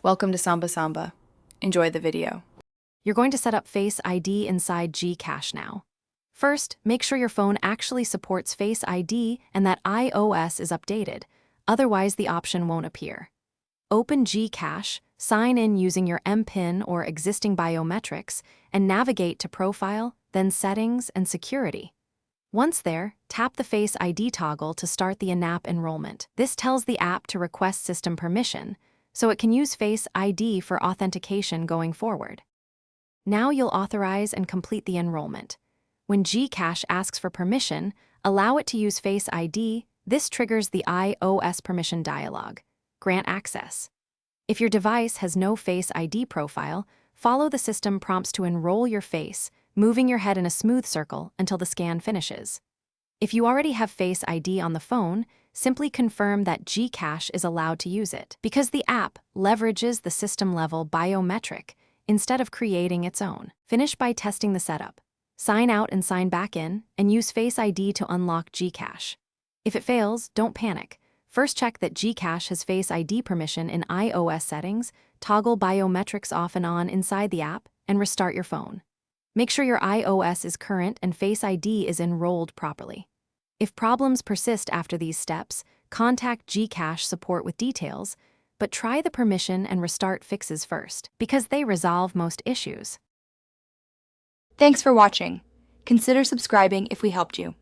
Welcome to Samba Samba. Enjoy the video. You're going to set up Face ID inside Gcash now. First, make sure your phone actually supports Face ID and that iOS is updated. Otherwise, the option won't appear. Open Gcash, sign in using your MPIN or existing biometrics, and navigate to Profile, then Settings and Security. Once there, tap the Face ID toggle to start the in-app enrollment. This tells the app to request system permission, so it can use Face ID for authentication going forward. Now you'll authorize and complete the enrollment. When Gcash asks for permission, allow it to use Face ID. This triggers the iOS permission dialog. Grant access. If your device has no Face ID profile, follow the system prompts to enroll your face, moving your head in a smooth circle until the scan finishes. If you already have Face ID on the phone, simply confirm that Gcash is allowed to use it, because the app leverages the system-level biometric instead of creating its own. Finish by testing the setup. Sign out and sign back in, and use Face ID to unlock Gcash. If it fails, don't panic. First check that Gcash has Face ID permission in iOS settings, toggle biometrics off and on inside the app, and restart your phone. Make sure your iOS is current and Face ID is enrolled properly. If problems persist after these steps, contact Gcash support with details, but try the permission and restart fixes first, because they resolve most issues. Thanks for watching. Consider subscribing if we helped you.